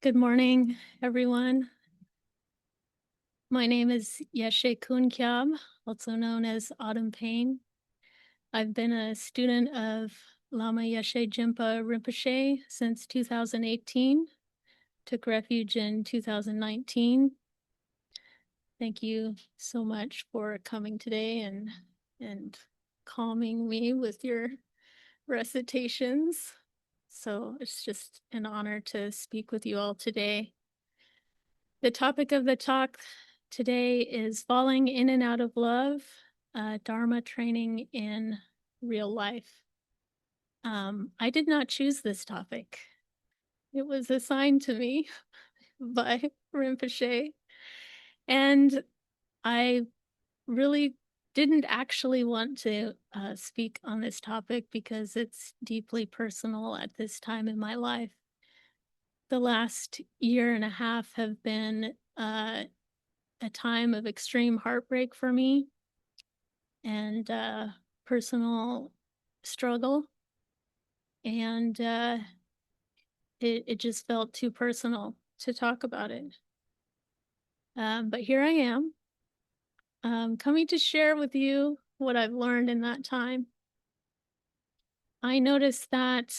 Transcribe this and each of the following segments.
Good morning, everyone. My name is Yeshe Kunkyab, also known as Autumn Payne. I've been a student of Lama Yeshe Jinpa Rinpoche since 2018, took refuge in 2019. Thank you so much for coming today and calming me with your recitations. So it's just an honor to speak with you all today. The topic of the talk today is falling in and out of love, Dharma training in real life. I did not choose this topic. It was assigned to me by Rinpoche. And I really didn't actually want to speak on this topic because it's deeply personal at this time in my life. The last year and a half have been a time of extreme heartbreak for me and personal struggle. And it just felt too personal to talk about it. But here I am, coming to share with you what I've learned in that time. I noticed that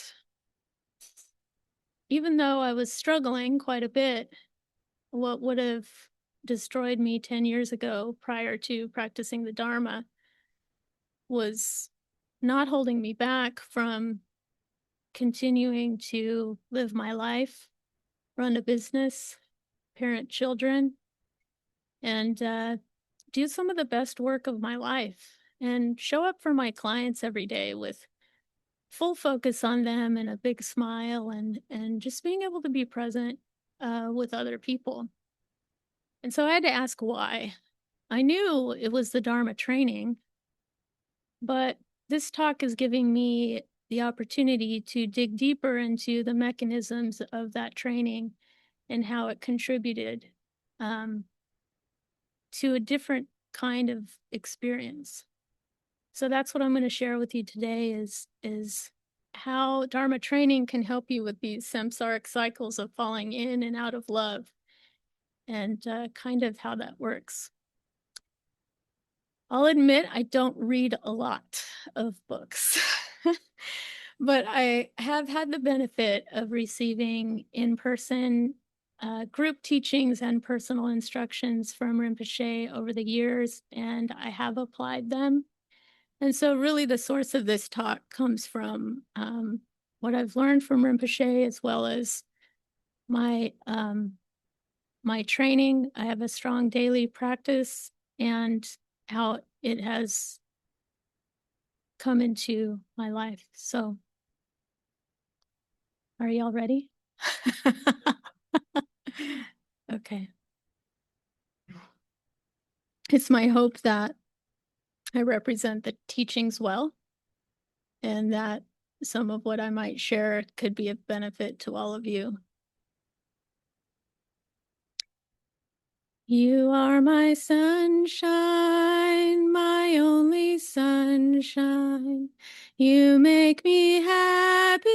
even though I was struggling quite a bit, what would have destroyed me 10 years ago prior to practicing the Dharma was not holding me back from continuing to live my life, run a business, parent children, and do some of the best work of my life and show up for my clients every day with full focus on them and a big smile and just being able to be present with other people. And so I had to ask why. I knew it was the Dharma training, but this talk is giving me the opportunity to dig deeper into the mechanisms of that training and how it contributed to a different kind of experience. So that's what I'm going to share with you today is how Dharma training can help you with these samsaric cycles of falling in and out of love and kind of how that works. I'll admit I don't read a lot of books, but I have had the benefit of receiving in-person group teachings and personal instructions from Rinpoche over the years, and I have applied them. And so really the source of this talk comes from what I've learned from Rinpoche, as well as my my training. I have a strong daily practice and how it has come into my life. So are y'all ready? Okay. It's my hope that I represent the teachings well and that some of what I might share could be of benefit to all of you. You are my sunshine, my only sunshine. You make me happy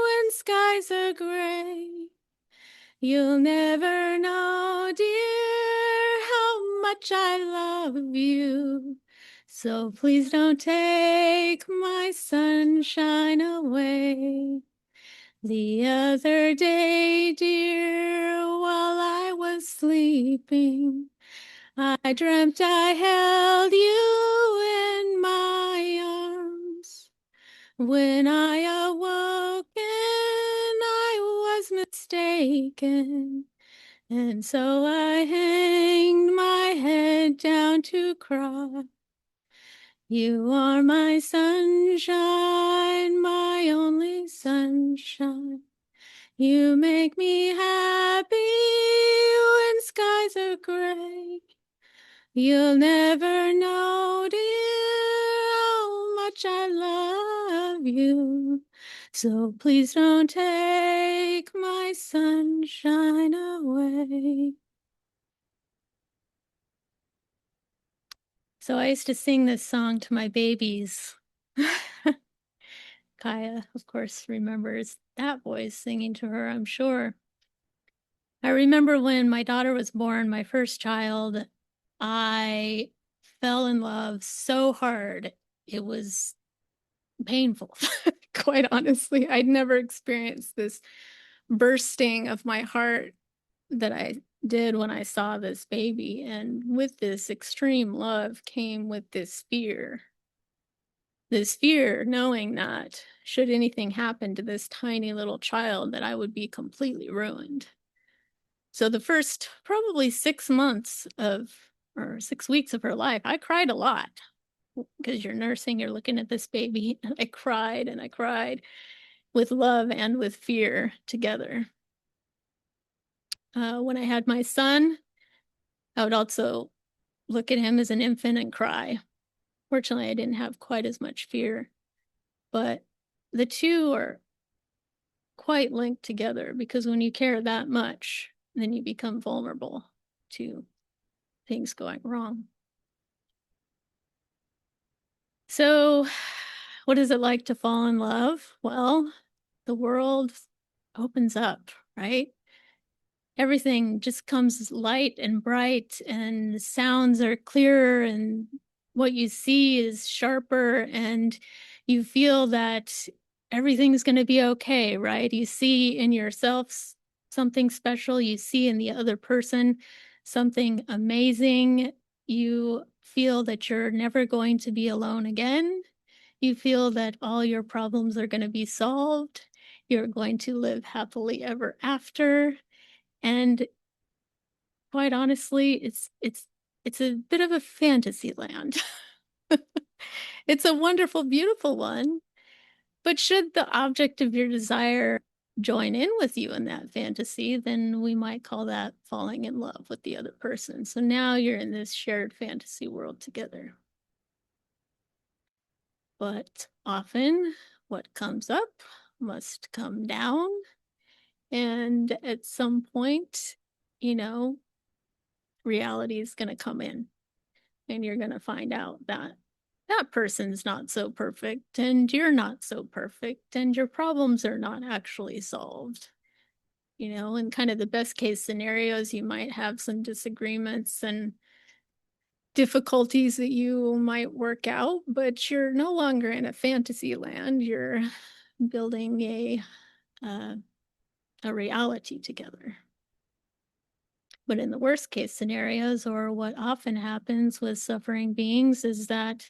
when skies are gray. You'll never know, dear, how much I love you. So please don't take my sunshine away. The other day, dear, while I was sleeping, I dreamt I held you in my arms. When I awoke, and I was mistaken, and so I hanged my head down to cry. You are my sunshine, my only sunshine. You make me happy when skies are gray. You'll never know, dear, how much I love you. So please don't take my sunshine away. So I used to sing this song to my babies. Kaya, of course, remembers that voice singing to her, I'm sure. I remember when my daughter was born, my first child, I fell in love so hard. It was painful, quite honestly. I'd never experienced this bursting of my heart that I did when I saw this baby. And with this extreme love came with this fear, knowing that should anything happen to this tiny little child, that I would be completely ruined. So the first probably 6 months of, or 6 weeks of her life, I cried a lot because you're nursing, you're looking at this baby. And I cried with love and with fear together. When I had my son, I would also look at him as an infant and cry. Fortunately, I didn't have quite as much fear, but the two are quite linked together, because when you care that much, then you become vulnerable to things going wrong. So, what is it like to fall in love? Well, the world opens up, right? Everything just comes light and bright, and the sounds are clearer, and what you see is sharper, and you feel that everything's going to be okay, right? You see in yourself something special, you see in the other person something amazing. You feel that you're never going to be alone again. You feel that all your problems are going to be solved. You're going to live happily ever after. And quite honestly, it's a bit of a fantasy land. It's a wonderful, beautiful one. But should the object of your desire join in with you in that fantasy, then we might call that falling in love with the other person. So now you're in this shared fantasy world together. But often what comes up must come down. And at some point, you know, reality is going to come in, and you're going to find out that that person's not so perfect, and you're not so perfect, and your problems are not actually solved. You know, in kind of the best case scenarios, you might have some disagreements and difficulties that you might work out, but you're no longer in a fantasy land. You're building uh, a reality together. But in the worst case scenarios, or what often happens with suffering beings, is that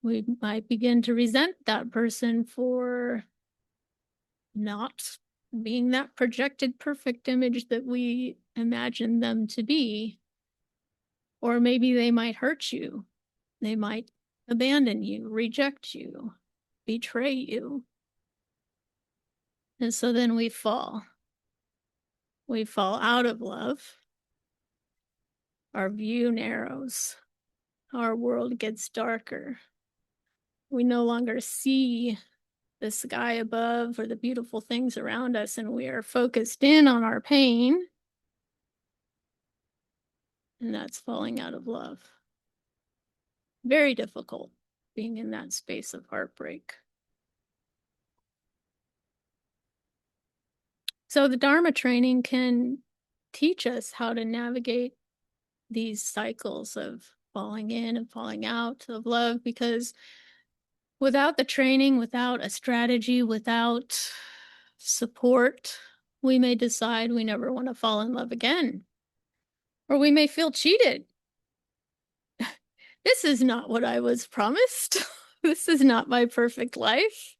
we might begin to resent that person for not being that projected perfect image that we imagine them to be. Or maybe they might hurt you. They might abandon you, reject you, betray you. And so then we fall. We fall out of love. Our view narrows. Our world gets darker. We no longer see the sky above or the beautiful things around us, and we are focused in on our pain. And that's falling out of love. Very difficult being in that space of heartbreak. So the Dharma training can teach us how to navigate these cycles of falling in and falling out of love, because without the training, without a strategy, without support, we may decide we never want to fall in love again. Or we may feel cheated. This is not what I was promised. This is not my perfect life.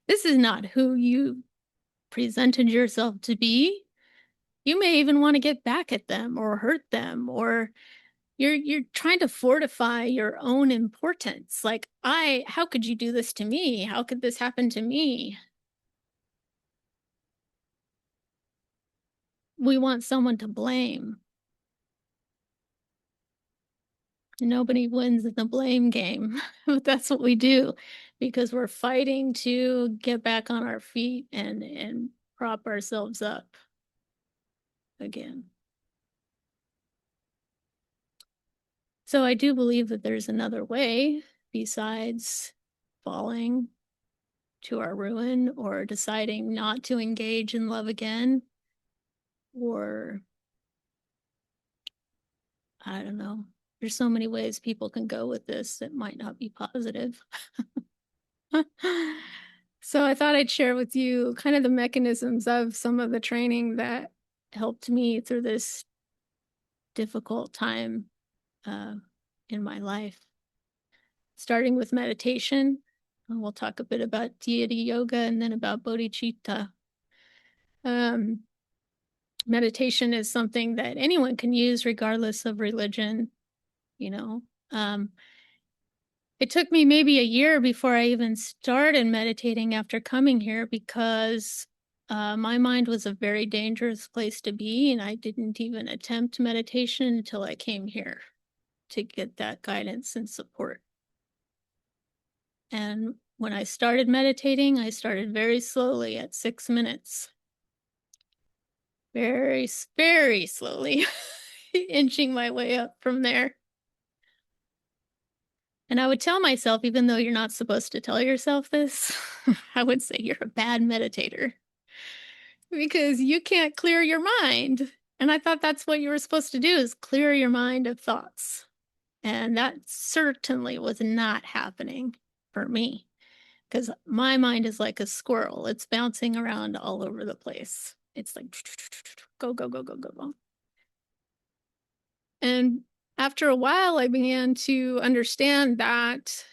This is not who you presented yourself to be. You may even want to get back at them or hurt them, or you're trying to fortify your own importance. Like, how could you do this to me? How could this happen to me? We want someone to blame. Nobody wins in the blame game, but that's what we do, because we're fighting to get back on our feet and prop ourselves up again. So I do believe that there's another way besides falling to our ruin or deciding not to engage in love again. or I don't know. There's so many ways people can go with this that might not be positive. So I thought I'd share with you kind of the mechanisms of some of the training that helped me through this difficult time in my life. Starting with meditation, and we'll talk a bit about deity yoga and then about bodhicitta. Meditation is something that anyone can use regardless of religion, you know. It took me maybe a year before I even started meditating after coming here because my mind was a very dangerous place to be, and I didn't even attempt meditation until I came here to get that guidance and support. And when I started meditating, I started very slowly at 6 minutes. Very, very slowly, inching my way up from there. And I would tell myself, even though you're not supposed to tell yourself this, I would say you're a bad meditator because you can't clear your mind. And I thought that's what you were supposed to do, is clear your mind of thoughts. And that certainly was not happening for me because my mind is like a squirrel. It's bouncing around all over the place. It's like go, go, go, go, go, go. And after a while, I began to understand that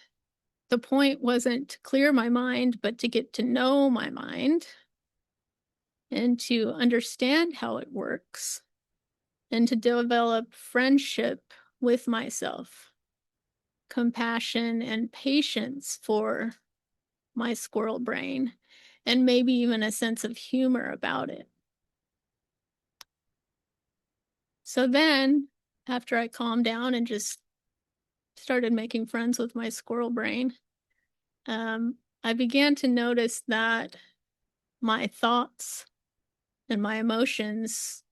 the point wasn't to clear my mind, but to get to know my mind and to understand how it works and to develop friendship with myself, compassion and patience for my squirrel brain, and maybe even a sense of humor about it. So then, after I calmed down and just started making friends with my squirrel brain, I began to notice that my thoughts and my emotions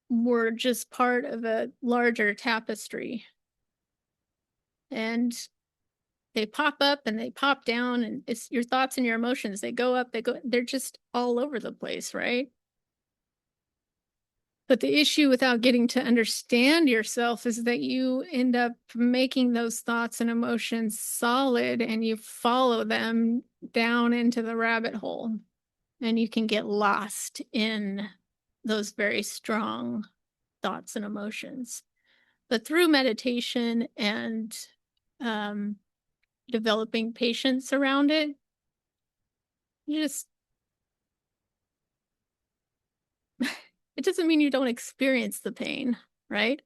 were just part of a larger tapestry. And they pop up and they pop down, and it's your thoughts and your emotions. They go up, they're just all over the place, right? But the issue without getting to understand yourself is that you end up making those thoughts and emotions solid and you follow them down into the rabbit hole. And you can get lost in those very strong thoughts and emotions. But through meditation and developing patience around it, you just, it doesn't mean you don't experience the pain, right?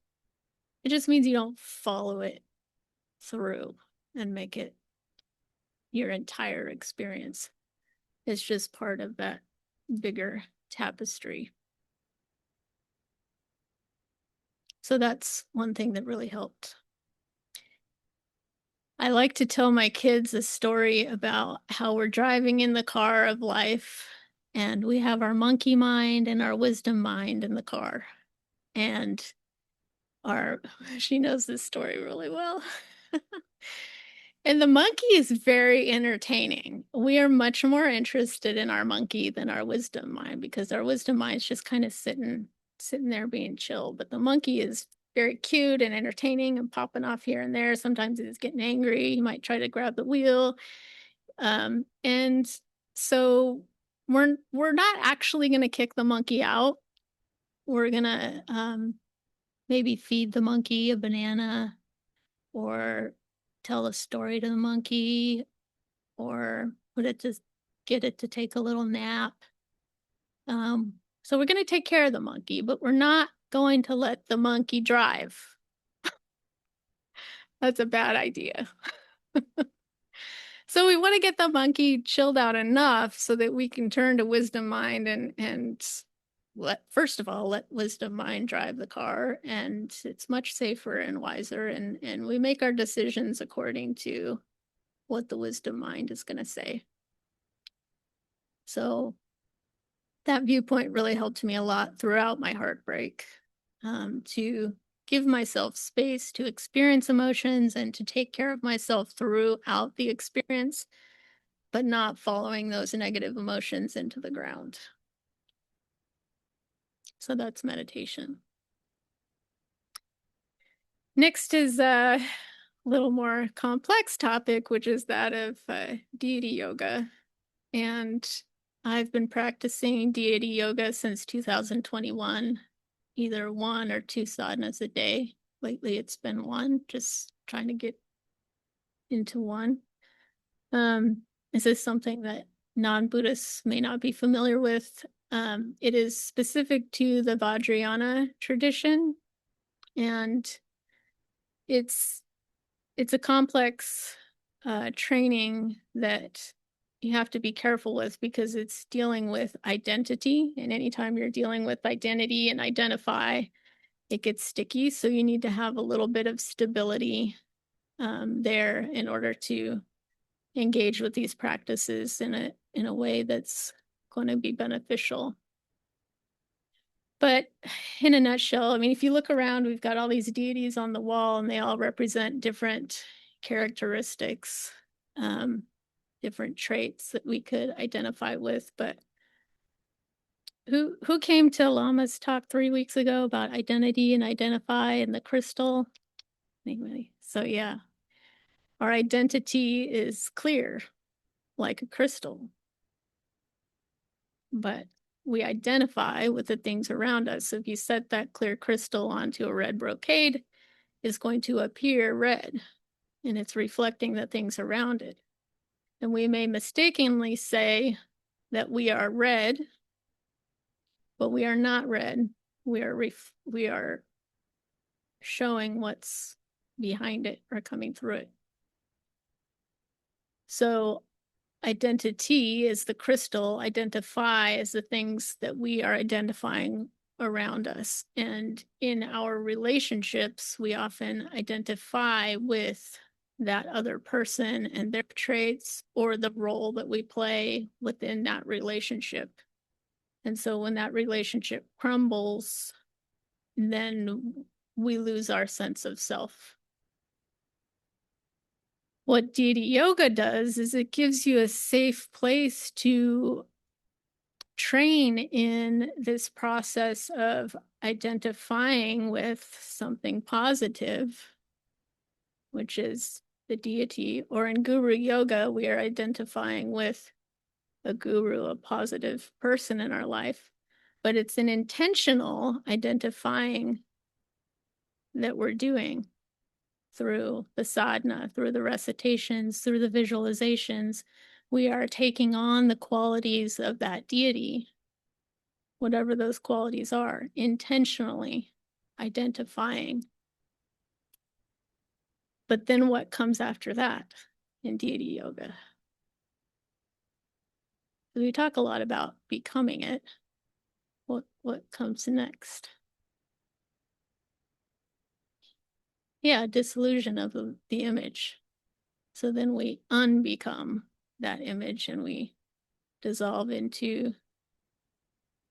It just means you don't follow it through and make it your entire experience. It's just part of that bigger tapestry. So that's one thing that really helped. I like to tell my kids a story about how we're driving in the car of life and we have our monkey mind and our wisdom mind in the car. And she knows this story really well. And the monkey is very entertaining. We are much more interested in our monkey than our wisdom mind because our wisdom mind is just kind of sitting there being chill. But the monkey is very cute and entertaining and popping off here and there. Sometimes he's getting angry. He might try to grab the wheel. And so we're not actually going to kick the monkey out. We're going to maybe feed the monkey a banana or tell a story to the monkey or get it to take a little nap. So we're going to take care of the monkey, but we're not going to let the monkey drive. That's a bad idea. So we want to get the monkey chilled out enough so that we can turn to wisdom mind and first of all, let wisdom mind drive the car, and it's much safer and wiser, and we make our decisions according to what the wisdom mind is going to say. So that viewpoint really helped me a lot throughout my heartbreak, to give myself space to experience emotions and to take care of myself throughout the experience, but not following those negative emotions into the ground. So that's meditation. Next is a little more complex topic, which is that of deity yoga. And I've been practicing deity yoga since 2021, either 1 or 2 sadhanas a day. Lately, it's been 1, just trying to get into 1. This is something that non-Buddhists may not be familiar with. It is specific to the Vajrayana tradition, and it's a complex training that you have to be careful with because it's dealing with identity. And anytime you're dealing with identity and identify, it gets sticky. So you need to have a little bit of stability there in order to engage with these practices in a way that's going to be beneficial. But in a nutshell, I mean, if you look around, we've got all these deities on the wall and they all represent different characteristics, different traits that we could identify with. But who came to Lama's talk 3 weeks ago about identity and identify and the crystal? Anyway, so yeah, our identity is clear like a crystal, but we identify with the things around us. So if you set that clear crystal onto a red brocade, it's going to appear red, and it's reflecting the things around it. And we may mistakenly say that we are red, but we are not red. We are showing what's behind it or coming through it. So identity is the crystal, identify is the things that we are identifying around us. And in our relationships, we often identify with that other person and their traits or the role that we play within that relationship. And so when that relationship crumbles, then we lose our sense of self. What deity yoga does is it gives you a safe place to train in this process of identifying with something positive, which is the deity, or in guru yoga, we are identifying with a guru, a positive person in our life, but it's an intentional identifying that we're doing through the sadhana, through the recitations, through the visualizations. We are taking on the qualities of that deity, whatever those qualities are, intentionally identifying. But then what comes after that in deity yoga? We talk a lot about becoming it. What comes next? Yeah, dissolution of the image. So then we unbecome that image and we dissolve into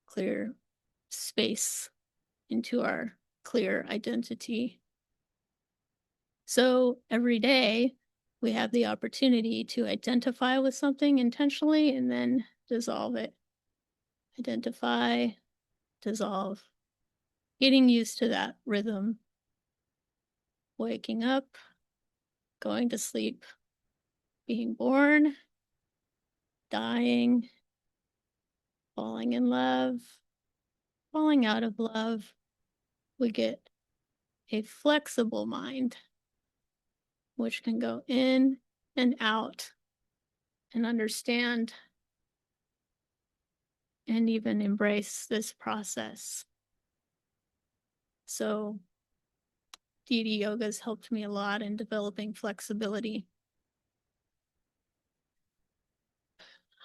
clear space, into our clear identity. So every day we have the opportunity to identify with something intentionally and then dissolve it. Identify, dissolve, getting used to that rhythm. Waking up, going to sleep, being born, dying, falling in love, falling out of love. We get a flexible mind, which can go in and out and understand and even embrace this process. So deity yoga has helped me a lot in developing flexibility.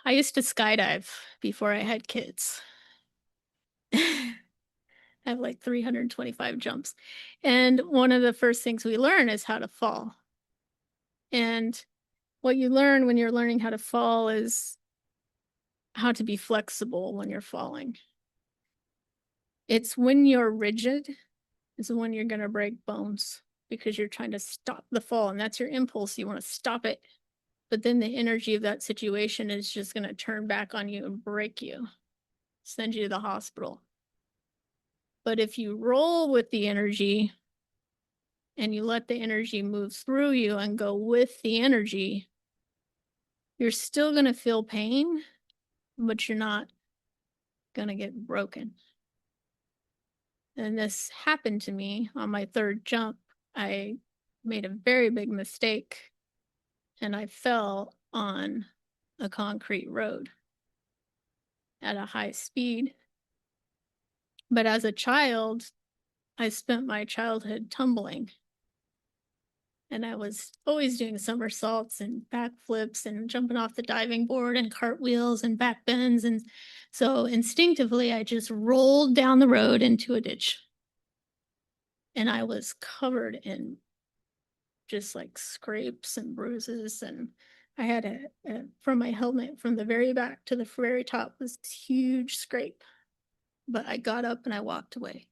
I used to skydive before I had kids. I have like 325 jumps. And one of the first things we learn is how to fall. And what you learn when you're learning how to fall is how to be flexible when you're falling. It's when you're rigid is when you're going to break bones because you're trying to stop the fall, and that's your impulse. You want to stop it. But then the energy of that situation is just going to turn back on you and break you, send you to the hospital. But if you roll with the energy and you let the energy move through you and go with the energy, you're still going to feel pain, but you're not going to get broken. And this happened to me on my third jump. I made a very big mistake and I fell on a concrete road at a high speed. But as a child, I spent my childhood tumbling. And I was always doing somersaults and backflips and jumping off the diving board and cartwheels and back bends. And so instinctively, I just rolled down the road into a ditch. And I was covered in just like scrapes and bruises. And I had from my helmet, from the very back to the very top, was this huge scrape. But I got up and I walked away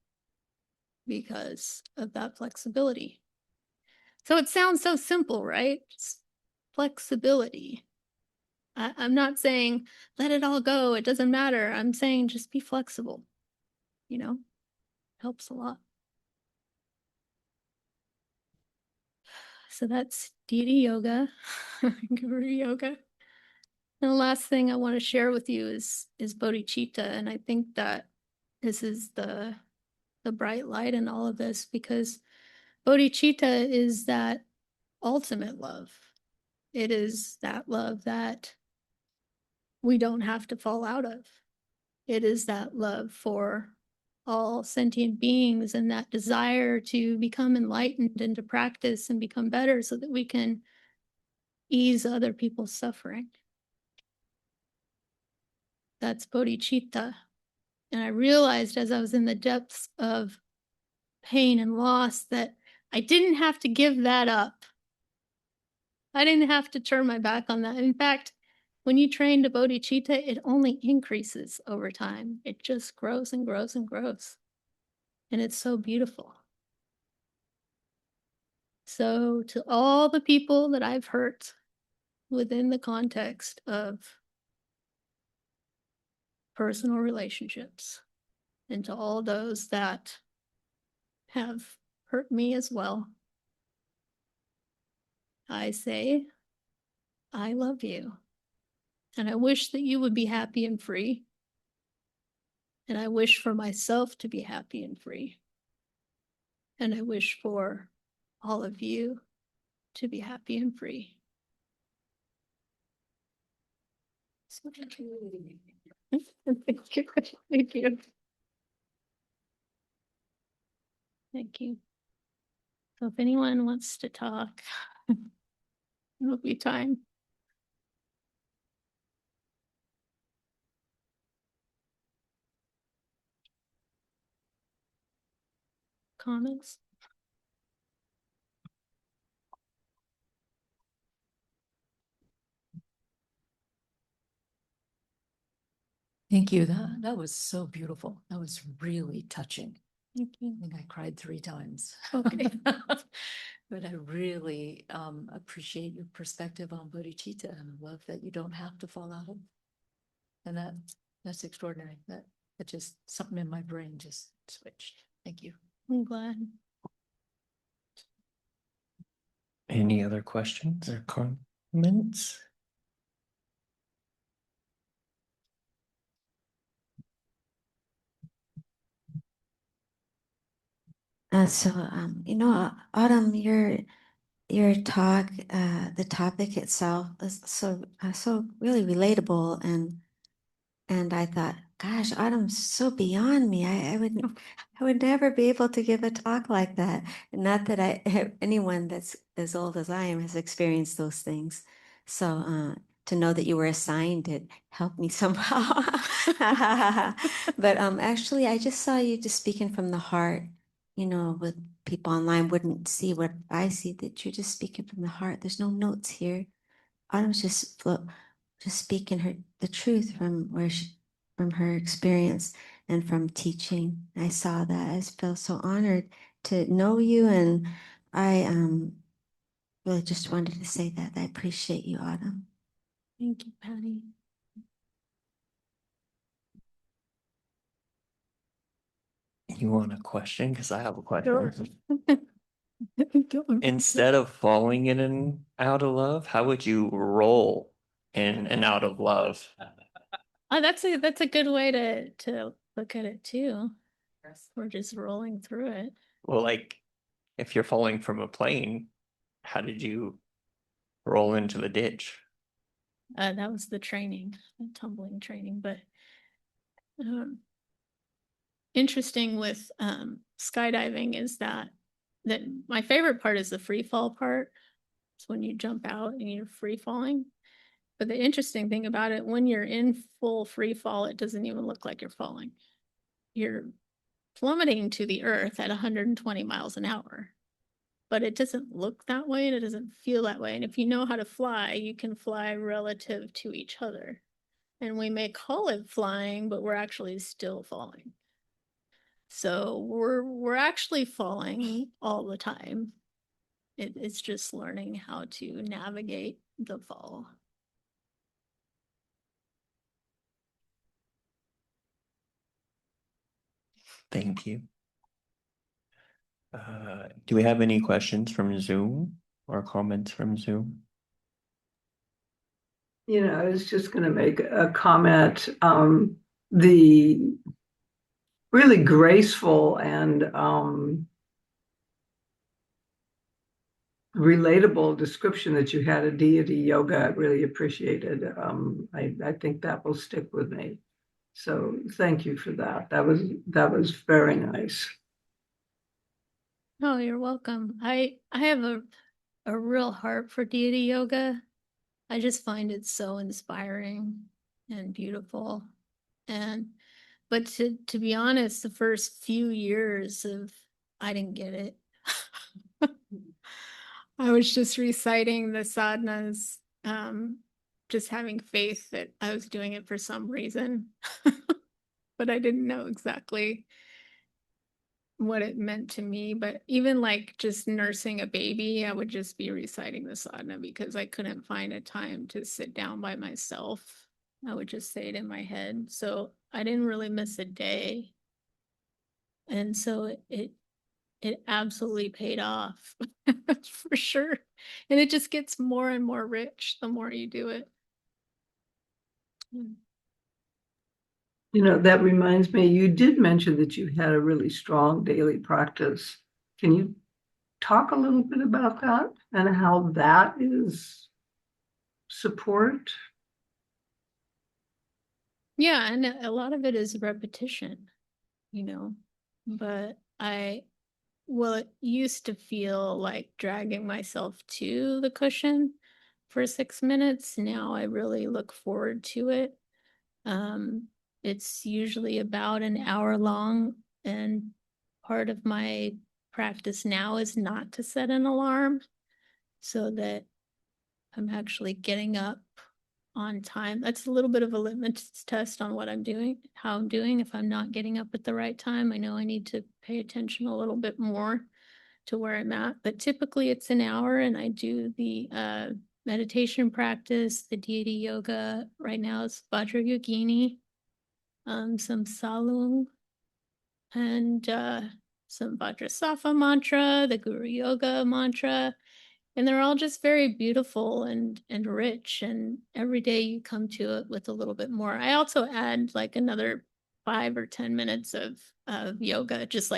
because of that flexibility. So it sounds so simple, right? Just flexibility. I'm not saying let it all go, it doesn't matter. I'm saying just be flexible, you know, helps a lot. So that's Deity Yoga, Guru Yoga. And the last thing I want to share with you is Bodhicitta. And I think that this is the bright light in all of this, because Bodhicitta is that ultimate love. It is that love that we don't have to fall out of. It is that love for all sentient beings and that desire to become enlightened and to practice and become better so that we can ease other people's suffering. That's bodhicitta. And I realized as I was in the depths of pain and loss that I didn't have to give that up. I didn't have to turn my back on that. In fact, when you train to bodhicitta, it only increases over time. It just grows and grows and grows. And it's so beautiful. So to all the people that I've hurt within the context of personal relationships, and to all those that have hurt me as well, I say, I love you. And I wish that you would be happy and free. And I wish for myself to be happy and free. And I wish for all of you to be happy and free. So thank you. Thank you. Thank you. Thank you. So if anyone wants to talk, it'll be time. Comments? Thank you. That was so beautiful. That was really touching. Thank you. I think I cried 3 times. Okay. But I really appreciate your perspective on bodhicitta, and I love that you don't have to fall out of. And that's extraordinary. That just something in my brain just switched. Thank you. I'm glad. Any other questions or comments? Autumn, your talk, the topic itself is so really relatable, and I thought, gosh, Autumn's so beyond me. I would never be able to give a talk like that. Not that anyone that's as old as I am has experienced those things. So to know that you were assigned it helped me somehow. But actually, I just saw you just speaking from the heart. With people online wouldn't see what I see, that you're just speaking from the heart. There's no notes here. Autumn's just speaking the truth from from her experience and from teaching. I saw that. I feel so honored to know you, and I really just wanted to say that I appreciate you, Autumn. Thank you, Patty. you want a question? Because I have a Sure. question. Go. Instead of falling in and out of love, how would you roll in and out of love? Oh, that's a good way to look at it too. We're just rolling through it. Well, like if you're falling from a plane, how did you roll into the ditch? That was the training, the tumbling training. But interesting with skydiving is that my favorite part is the free fall part. It's when you jump out and you're free falling. But the interesting thing about it, when you're in full free fall, it doesn't even look like you're falling. You're plummeting to the earth at 120 miles an hour. But it doesn't look that way and it doesn't feel that way. And if you know how to fly, you can fly relative to each other. And we may call it flying, but we're actually still falling. So we're actually falling all the time. It's just learning how to navigate the fall. Thank you. Do we have any questions from Zoom or comments from Zoom? I was just going to make a comment. The really graceful and relatable description that you had of deity yoga, I really appreciated. I think that will stick with me. So thank you for that. That was very nice. Oh, you're welcome. I have a real heart for deity yoga. I just find it so inspiring and beautiful. But to be honest, the first few years I didn't get it. I was just reciting the sadhanas, just having faith that I was doing it for some reason. But I didn't know exactly what it meant to me. But even like just nursing a baby, I would just be reciting the sadhana because I couldn't find a time to sit down by myself. I would just say it in my head. So I didn't really miss a day. And so it absolutely paid off for sure. And it just gets more and more rich the more you do it. That reminds me, you did mention that you had a really strong daily practice. Can you talk a little bit about that and how that is support? Yeah, and a lot of it is repetition, but it used to feel like dragging myself to the cushion for 6 minutes. Now I really look forward to it. It's usually about an hour long, and part of my practice now is not to set an alarm so that I'm actually getting up on time. That's a little bit of a litmus test on what I'm doing, how I'm doing. If I'm not getting up at the right time, I know I need to pay attention a little bit more to where I'm at. But typically it's an hour, and I do the meditation practice, the deity yoga. Right now it's Vajra Yogini, some Salung, and some Vajrasattva mantra, the Guru Yoga mantra. And they're all just very beautiful and rich. And every day you come to it with a little bit more. I also add like another 5 or 10 minutes of yoga, just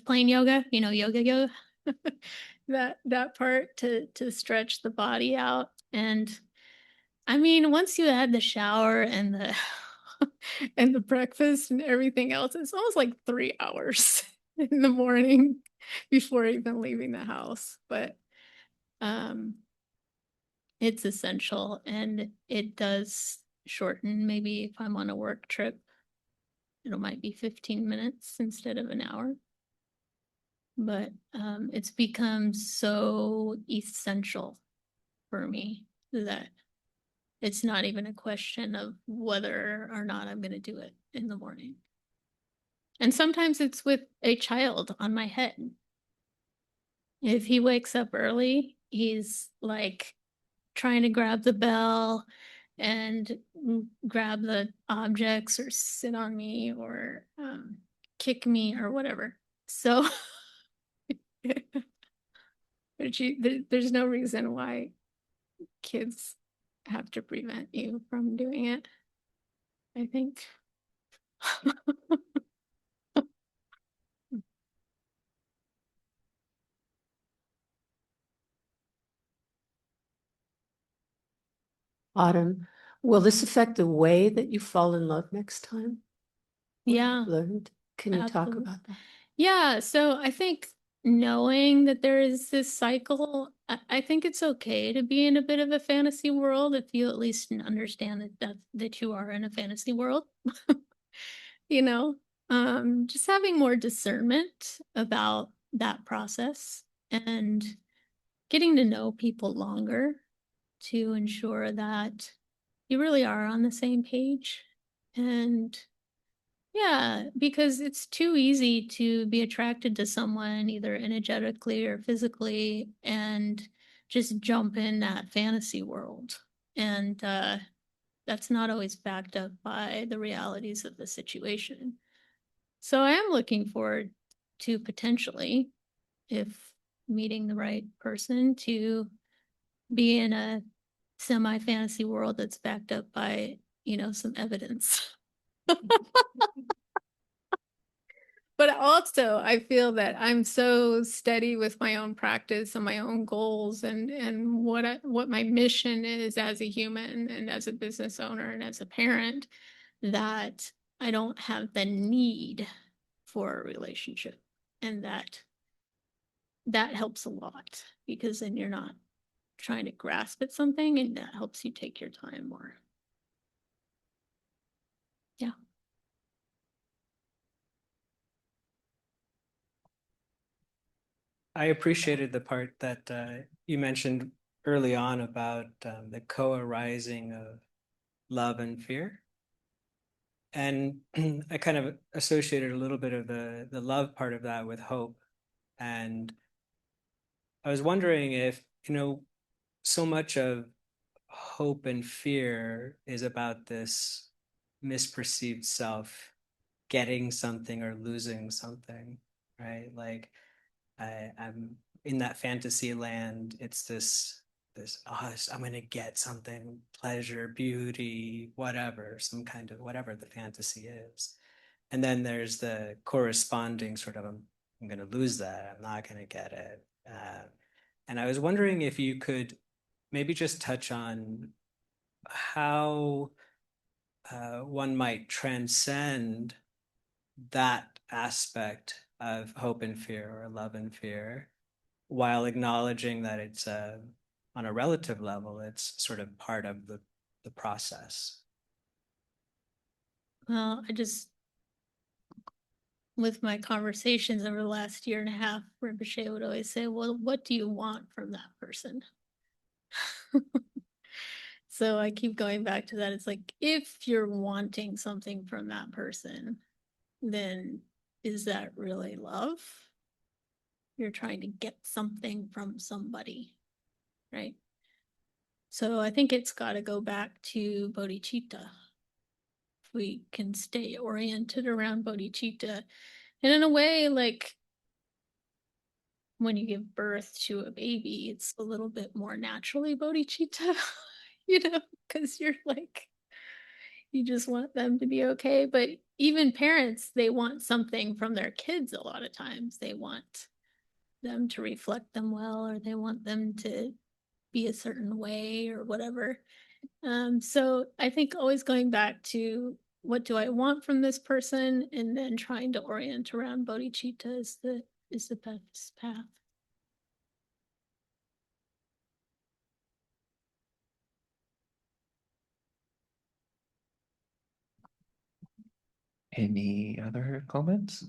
plain yoga, yoga. that part to stretch the body out. And I mean, once you add the shower and the and the breakfast and everything else, it's almost like 3 hours in the morning before even leaving the house. But it's essential, and it does shorten. Maybe if I'm on a work trip, it might be 15 minutes instead of an hour. But it's become so essential for me that it's not even a question of whether or not I'm going to do it in the morning. And sometimes it's with a child on my head. If he wakes up early, he's like trying to grab the bell and grab the objects or sit on me or kick me or whatever. So there's no reason why kids have to prevent you from doing it, I think. Autumn, will this affect the way that you fall in love next time? What Yeah. you've learned? Can you talk Absolutely. about that? Yeah, so I think knowing that there is this cycle, I think it's okay to be in a bit of a fantasy world if you at least understand that you are in a fantasy world. You know, just having more discernment about that process and getting to know people longer to ensure that you really are on the same page. And yeah, because it's too easy to be attracted to someone either energetically or physically and just jump in that fantasy world. And that's not always backed up by the realities of the situation. So I am looking forward to potentially, if meeting the right person, to be in a semi fantasy world that's backed up by, some evidence. But also, I feel that I'm so steady with my own practice and my own goals and what my mission is as a human and as a business owner and as a parent, that I don't have the need for a relationship. And that helps a lot, because then you're not trying to grasp at something, and that helps you take your time more. Yeah. I appreciated the part that you mentioned early on about the co-arising of love and fear. And I kind of associated a little bit of the love part of that with hope. And I was wondering if, so much of hope and fear is about this misperceived self getting something or losing something, right? Like I'm in that fantasy land. It's this I'm gonna get something, pleasure, beauty, whatever, some kind of whatever the fantasy is. And then there's the corresponding sort of I'm gonna lose that. I'm not gonna get it. And I was wondering if you could maybe just touch on how one might transcend that aspect of hope and fear or love and fear, while acknowledging that it's on a relative level, it's sort of part of the process. Well, with my conversations over the last year and a half, Rinpoche would always say, well, what do you want from that person? So I keep going back to that. It's like, if you're wanting something from that person, then is that really love? You're trying to get something from somebody, right? So I think it's got to go back to bodhicitta. If we can stay oriented around bodhicitta. And in a way, like when you give birth to a baby, it's a little bit more naturally bodhicitta, because you're like, you just want them to be okay. But even parents, they want something from their kids a lot of times. They want them to reflect them well, or they want them to be a certain way or whatever. So I think always going back to, what do I want from this person, and then trying to orient around bodhicitta is the best path. Any other comments?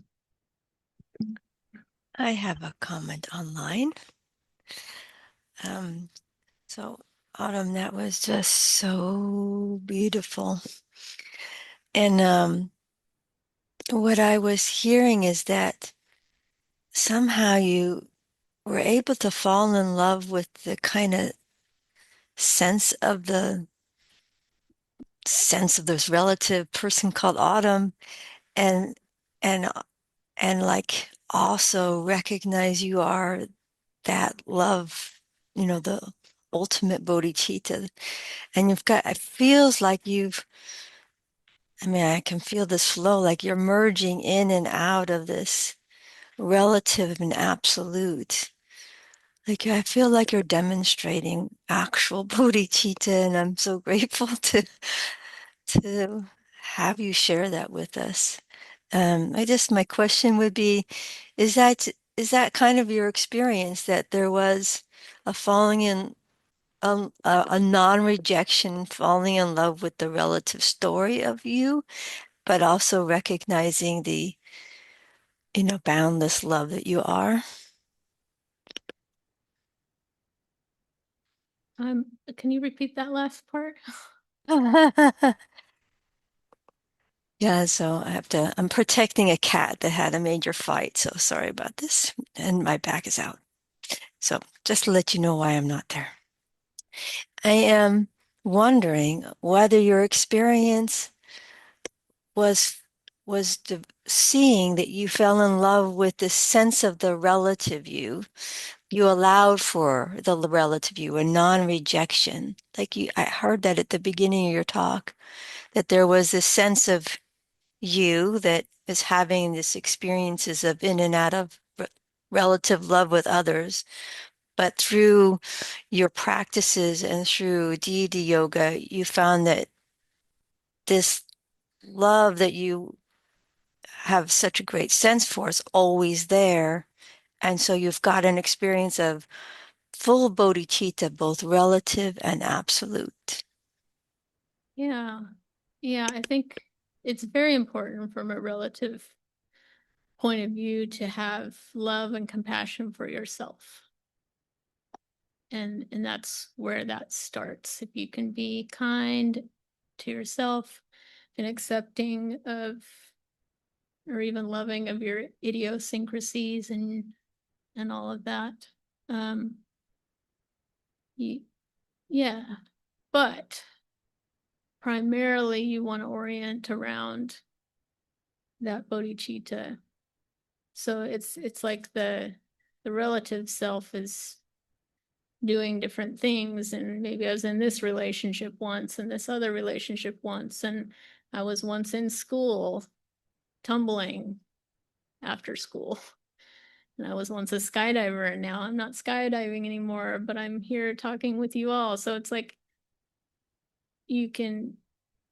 I have a comment online. So Autumn, that was just so beautiful. And what I was hearing is that somehow you were able to fall in love with the kind of sense of this relative person called Autumn, and and like also recognize you are that love, the ultimate bodhicitta. And it feels like I can feel this flow, like you're merging in and out of this relative and absolute. Like I feel like you're demonstrating actual bodhicitta, and I'm so grateful to have you share that with us. My question would be, is that kind of your experience, that there was a falling in a non-rejection, falling in love with the relative story of you, but also recognizing the, boundless love that you are? Can you repeat that last part? Yeah, so I'm protecting a cat that had a major fight, so sorry about this. And my back is out. So just to let you know why I'm not there. I am wondering whether your experience was seeing that you fell in love with the sense of the relative you. You allowed for the relative you, a non-rejection. I heard that at the beginning of your talk, that there was this sense of you that is having this experiences of in and out of relative love with others. But through your practices and through deity yoga, you found that this love that you have such a great sense for is always there. And so you've got an experience of full bodhicitta, both relative and absolute. Yeah. Yeah, I think it's very important from a relative point of view to have love and compassion for yourself. And that's where that starts. If you can be kind to yourself and accepting of, or even loving of your idiosyncrasies and all of that. Um, yeah, but primarily you want to orient around that bodhicitta. So it's like the relative self is doing different things, and maybe I was in this relationship once and this other relationship once, and I was once in school tumbling after school. And I was once a skydiver, and now I'm not skydiving anymore, but I'm here talking with you all. So it's like you can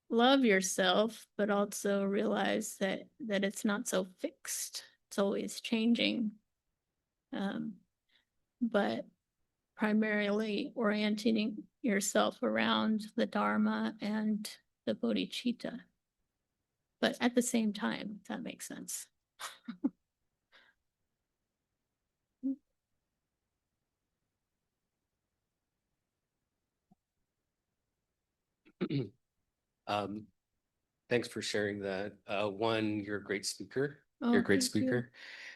love yourself, but also realize that it's not so fixed. It's always changing. But primarily orienting yourself around the Dharma and the Bodhicitta. But at the same time, if that makes sense. Um, thanks for sharing that. One, you're a great speaker. Oh, You're a great thank you. speaker.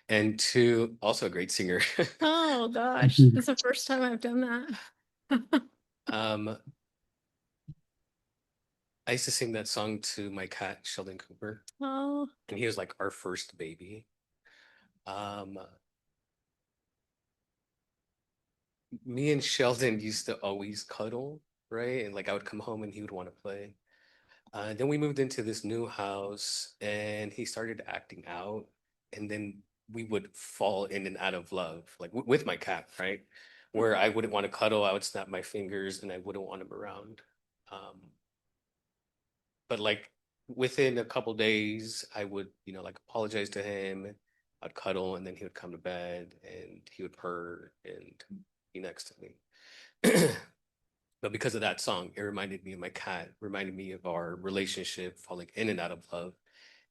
And two, also a great singer. Oh gosh, this is the first time I've done that. Um, I used to sing that song to my cat, Sheldon Cooper, Oh, and he was like our first baby. Me and Sheldon used to always cuddle, right? And like I would come home and he would want to play. Then we moved into this new house and he started acting out. And then we would fall in and out of love, like with my cat, right? Where I wouldn't want to cuddle, I would snap my fingers and I wouldn't want him around. Um, but like within a couple days, I would, like apologize to him. I'd cuddle and then he would come to bed and he would purr and be next to me. But because of that song, it reminded me of my cat, reminded me of our relationship falling in and out of love.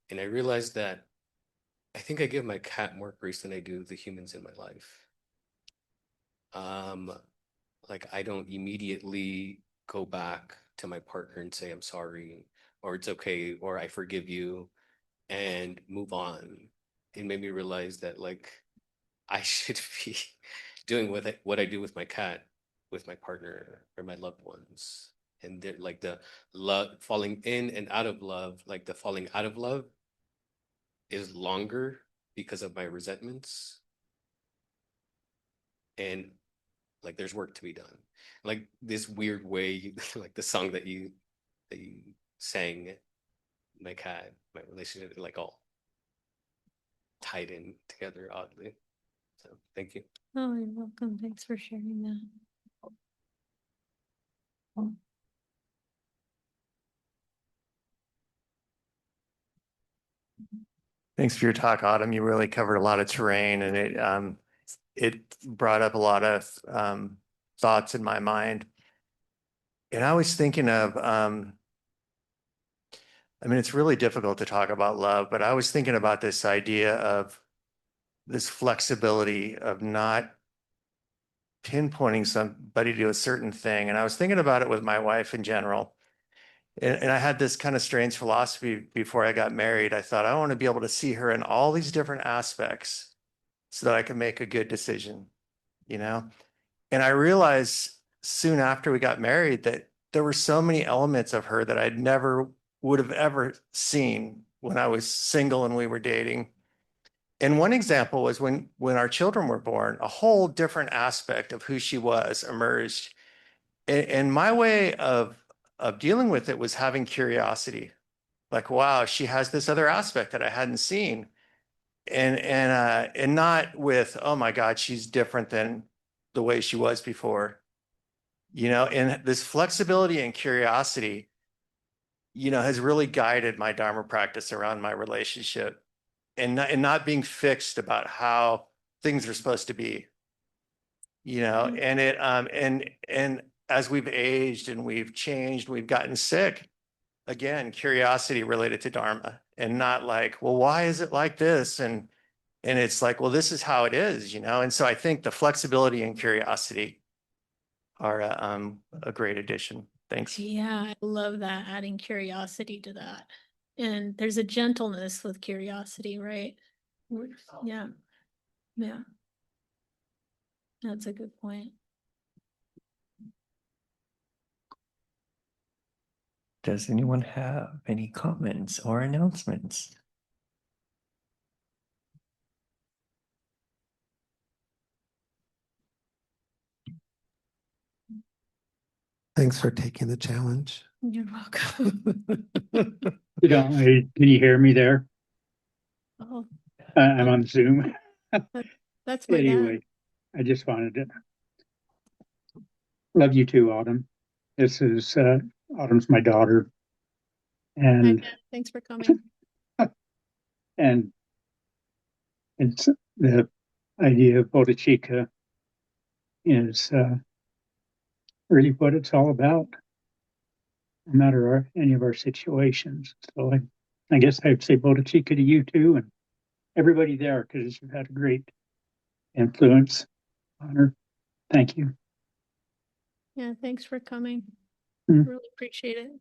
And I realized that I think I give my cat more grace than I do the humans in my life. Um, like I don't immediately go back to my partner and say I'm sorry, or it's okay, or I forgive you and move on. It made me realize that like I should be doing what I do with my cat, with my partner or my loved ones. And like the love falling in and out of love, like the falling out of love is longer because of my resentments. And like there's work to be done. Like this weird way, like the song that you sang, like had my relationship like all tied in together oddly. So thank you. Oh, you're welcome. Thanks for sharing that. Thanks for your talk, Autumn. You really covered a lot of terrain, and it brought up a lot of thoughts in my mind. And I was thinking of, I mean, it's really difficult to talk about love, but I was thinking about this idea of this flexibility of not pinpointing somebody to a certain thing. And I was thinking about it with my wife in general. And I had this kind of strange philosophy before I got married. I thought I want to be able to see her in all these different aspects so that I can make a good decision, you know? And I realized soon after we got married that there were so many elements of her that I'd never would have ever seen when I was single and we were dating. And one example was when our children were born, a whole different aspect of who she was emerged. And my way of dealing with it was having curiosity. Like, wow, she has this other aspect that I hadn't seen. And not with, oh my God, she's different than the way she was before. You know, and this flexibility and curiosity, you know, has really guided my Dharma practice around my relationship, and not being fixed about how things are supposed to be, you know. And it and as we've aged and we've changed, we've gotten sick, again, curiosity related to Dharma, and not like, well, why is it like this? And it's like, well, this is how it is, you know. And so I think the flexibility and curiosity are a great addition. Thanks. Yeah, I love that, adding curiosity to that. And there's a gentleness with curiosity, right? Yeah. Yeah. That's a good point. Does anyone have any comments or announcements? Thanks for taking the challenge. You're welcome. You know, can you hear me there? Oh, I'm on Zoom. that's my Anyway, I just wanted to love you too, Autumn. This is Autumn's my daughter, dad. and Hi, Dad. Thanks for coming. and it's the idea of Bodhicitta is really what it's all about, no matter any of our situations. So I guess I'd say Bodhicitta to you too, and everybody there, because you've had a great influence on her. Thank you. Yeah, thanks for coming. Mm. Really appreciate it.